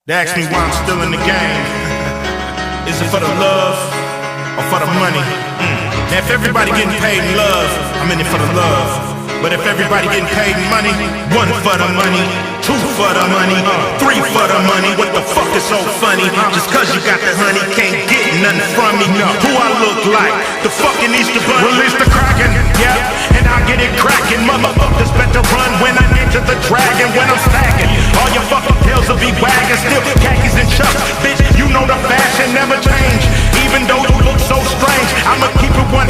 They ask me why I'm still in the game. Is it for the love or for the money? Now if everybody getting paid in love, I'm in it for the love. But if everybody getting paid in money, one for the money, two for the money, three for the money. What the fuck is so funny? Just cause you got the honey, can't get nothing from me. Who I look like? The fucking Easter Bunny. Release the Kraken, yeah, and I get it cracking. Motherfuckers better run when I enter the dragon. When I'm stacking, all your fucking pills will be wagging. Still khakis and chucks, bitch, you know the fashion never change. Even though you look so strange, I'ma keep it 100,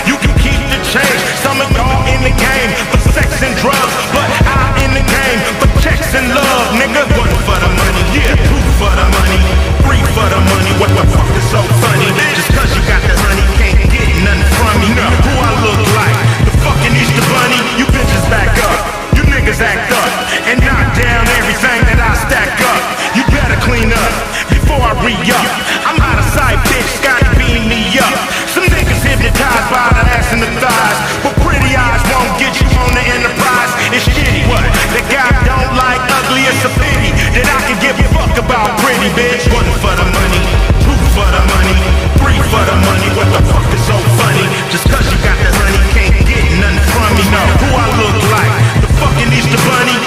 you can keep the change. Some of y'all in the game for sex and drugs, but I'm in the game for checks and love, nigga. One for the money, yeah, two for the money, three for the money. What the fuck is so funny? Just cause you got the honey, can't get nothing from me. Who I look like? The fucking Easter Bunny. You bitches back up, you niggas act up, and knock down everything that I stack up. You better clean up before I re-up. I'm out of sight, bitch, Scotty beam me up. Some niggas hypnotized by the ass and the thighs, but pretty eyes won't get you on the Enterprise. It's shitty, what? The guy don't like ugly, it's a pity that I can give a fuck about pretty, bitch. One for the money, two for the money, three for the money. What the fuck is so funny? Just cause you got the honey, can't get nothing from me. No, who I look like? The fucking Easter Bunny.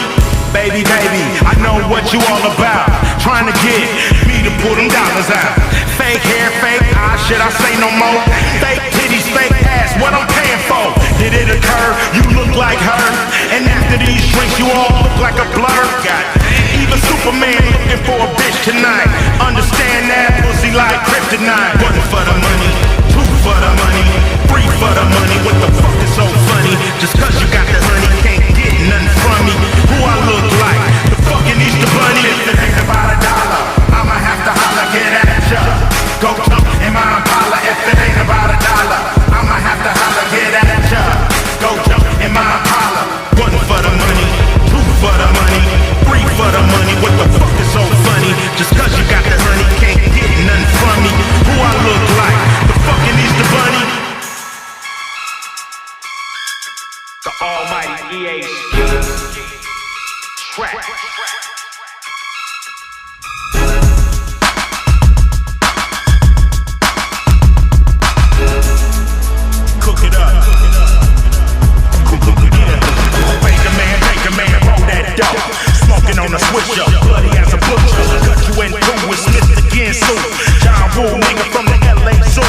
Baby, baby, I know what you all about. Trying to get me to pull them dollars out. Fake hair, fake eyes, should I say no more? Fake titties, fake ass, what I'm paying for? Did it occur? You look like her. And after these drinks, you all look like a blur. God, even Superman looking for a bitch tonight. Understand that pussy like kryptonite. One for the money, two for the money, three for the money. What the fuck is so funny? Just cause you got the honey, can't get nothing from me. Who I look like? The fucking Easter Bunny. If it ain't about $1, I'ma have to holler, get at ya. Go jump in my Impala. If it ain't about $1, I'ma have to holler, get at ya. Go jump in my Impala. One for the money, two for the money, three for the money. What the fuck is so funny? Just cause you got the honey, can't get nothing from me. Who I look like? The fucking Easter Bunny. The almighty EA track. Cook it up. Baker man, roll that dope. Smoking on a switcher, bloody as a butcher. Cut you in two with Smith again soon. John Woo, nigga from the LA Zoo.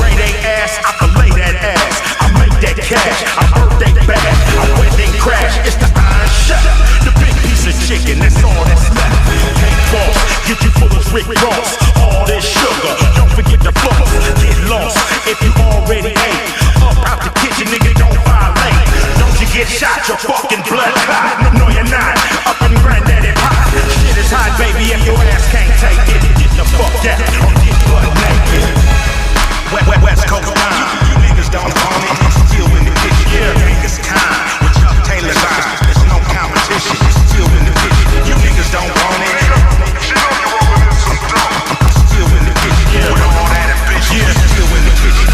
Grade A ass, I fillet that ass. I make that cash, I birthday bash, I wedding crash. It's the iron shut. The big piece of chicken, that's all that's left. Cake boss, get you full of Rick Ross. All this sugar, don't forget the floss. Get lost if you already ate. Up out the kitchen, nigga, don't violate. Don't you get shot, your fucking blood clot. No, you're not. Up in granddaddy pot. Shit is hot, baby, if your ass can't take it. Get the fuck out or get butt naked. West Coast line. You niggas don't call me, I'm still in the kitchen. Yeah, niggas kind with Chuck Taylor's eyes. There's no competition, still in the kitchen. You niggas don't want it. I'm still in the kitchen. Yeah, with all that ambition. Yeah, still in the kitchen.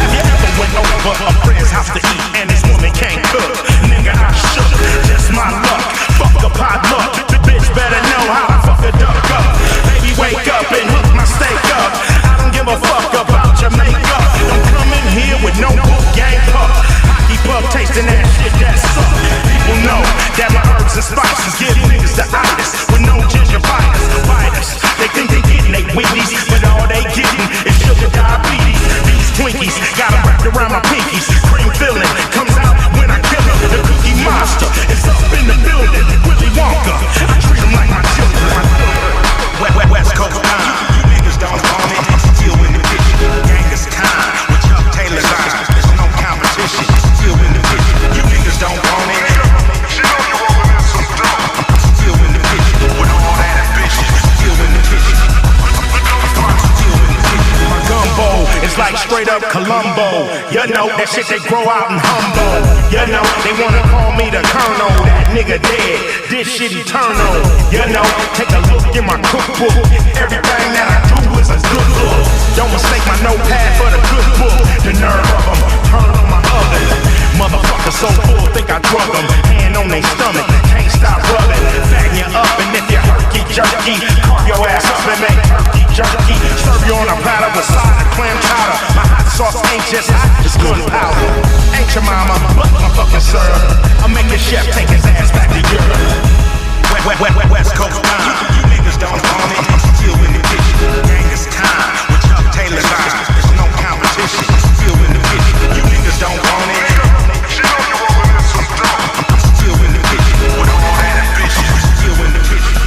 If you ever went over a friend's house to eat and this woman can't cook, nigga, I shook. Just my luck. Fuck a potluck. The bitch better know how I fuck a duck up. Baby, wake up and hook my steak up. I don't give a fuck about your makeup. Don't come in here with no book gang pup. Hockey pup tasting that shit that suck. People know that my herbs and spices give niggas the itis with no gingivitis. Viters, they think they getting they Wheaties, but all they getting is sugar diabetes. These Twinkies got 'em wrapped around my pinkies. Cream filling comes out when I kill 'em. The Cookie Monster is up in the building. Willy Wonka, I treat 'em like my children. West Coast line. You niggas don't call me, I'm still in the kitchen. Gang is kind with Chuck Taylor's eyes. There's no competition, still in the kitchen. You niggas don't call me. I'm still in the kitchen with all that ambition. Still in the kitchen. My gumbo is like straight up Columbo. You know that shit they grow out in Humbo. You know they wanna call me the Colonel. That nigga dead. This shit eternal. You know, take a look in my cookbook. Everything that I do is a good look. Don't mistake my notepad for the good book. The nerve of them, turn on my oven. Motherfuckers so full, think I drug them. Hand on their stomach, can't stop rubbing. Fatten you up West Coast time. You niggas don't want it. I'm still in the kitchen. Gang is time. With Chuck Taylor's eyes. There's no competition. Still in the kitchen. You niggas don't want it. She know you rolling in some dope. I'm still in the kitchen. With all that ambition. Still in the kitchen.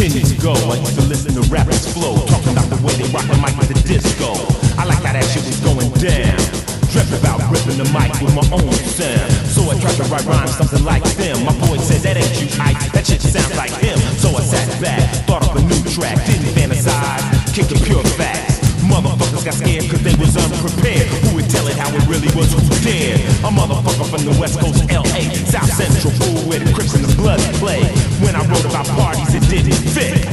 Years ago, I used to listen to rappers flow, talking about the way they rock the mic with the disco. I like how that shit was going down. Dreamt about ripping the mic with my own sound. So I tried to write rhymes something like them. My boy said, that ain't you, Ike, that shit sounds like him. So I sat back, thought up a new track, didn't fantasize, kicked the pure facts. Motherfuckers got scared cause they was unprepared. Who would tell it how it really was, who dared? A motherfucker from the West Coast, L.A., South Central, fool, where the Crips and the Bloods play. When I wrote about parties, it didn't fit.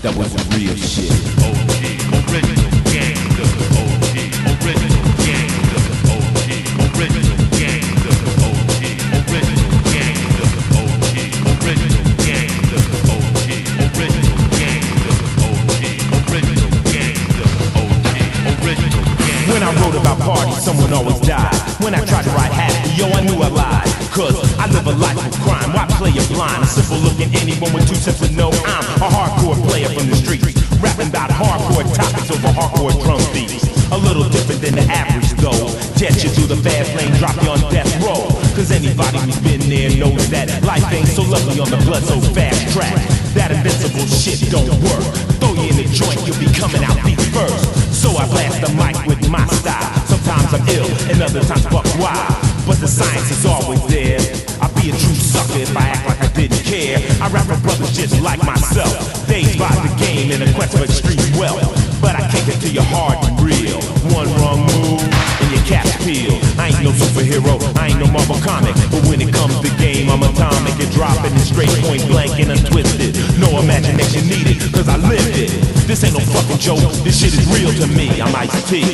That wasn't real shit. OG, original gangster. OG, original gangster. OG, original gangster. OG, original gangster. OG, original gangster. OG, original gangster. OG, original gangster. OG, original gangster. When I wrote about parties, someone always died. When I tried to write happy, yo, I knew I lied. Cause I live a life of crime. Why play a blind? A simple looking anyone with 2 cents to know I'm a hardcore player from the streets. Rapping about hardcore topics over hardcore drum beats. A little different than the average though. Jet you through the fast lane, drop you on death row. Cause anybody who's been there knows that life ain't so lovely on the blood so fast track. That invincible shit don't work. Throw you in the joint, you'll be coming out feet first. So I blast the mic with my style. Sometimes I'm ill and other times buck wild. But the science is always there. I'd be a true sucker if I act like I didn't care. I rap for brothers just like myself. They vibe the game in a quest for extreme wealth. But I kick it to your hard and real. One wrong move and your cap's peeled. I ain't no superhero, I ain't no Marvel comic. But when it comes to game, I'm atomic and dropping it straight point blank and untwisted. No imagination needed, cause I lived it. This ain't no fucking joke, this shit is real to me. I'm Ice-T,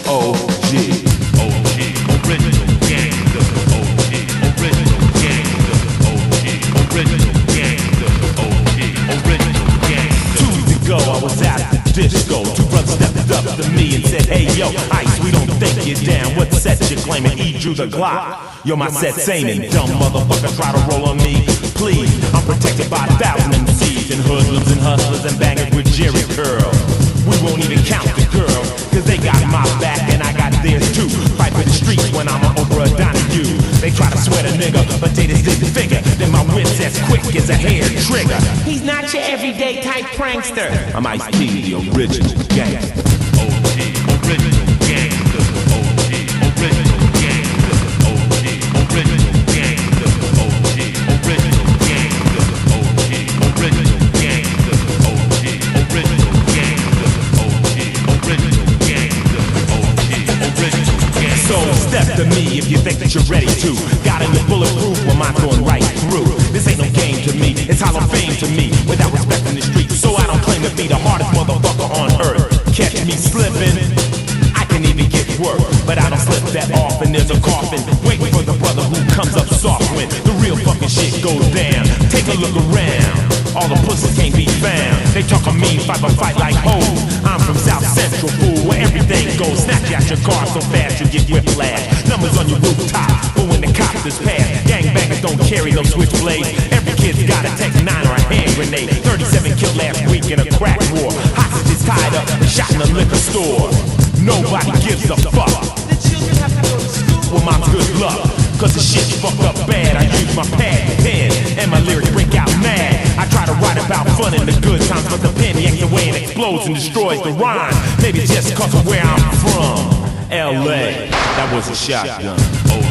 OG. OG, original gangster. OG, original gangster. OG, original gangster. OG, original gangster. 2 weeks ago, I was at the disco. 2 brothers stepped up to me and said, hey yo, Ice, we don't think you're down. What set you claiming? E drew the Glock. Yo, my set's aiming. Dumb motherfucker try to roll on me. Please, I'm protected by 1,000 MCs and hoodlums and hustlers and bangers with Jerry curl. We won't even count the girls, cause they got my back and I got theirs too. Fight for the streets when I'm over a Donahue. They try to sweat a nigga, but they just didn't figure that my wit's as quick as a hair trigger. He's not your everyday type prankster. I'm Ice-T, the original gangster. OG, original gangster. OG, original gangster. OG, original gangster. OG, original gangster. OG, original gangster. OG, original gangster. OG, original gangster. OG, original gangster. So step to me if you think that you're ready to. Got in the bulletproof, well mine's going right through. This ain't no game to me, it's Hall of Fame to me. Without respect in the streets, so I don't claim to be the hardest motherfucker on earth. Catch me slipping, I can even get work, but I don't slip that often. There's a coffin waiting for the brother who comes up soft when the real fucking shit goes down. Take a look around, all the pussies can't be found. They talk a mean fight but fight like hoes. I'm from South Central, fool, where everything goes. Snatch out your car so fast you get whiplash. Numbers on your rooftop, but when the cops is past, gangbangers don't carry no switchblades. Every kid's got a Tech 9 or a hand grenade. 37 killed last week in a crack war. Hostages tied up and shot in a liquor store. Nobody gives a fuck. The children have to go to school. Well, mom's good luck, cause the shit's fucked up bad. I use my pad and pen, and my lyrics break out mad. I try to write about fun in the good times, but the pen yanks away and explodes and destroys the rhyme. Maybe just cause of where I'm from, L.A. That was a shotgun. OG,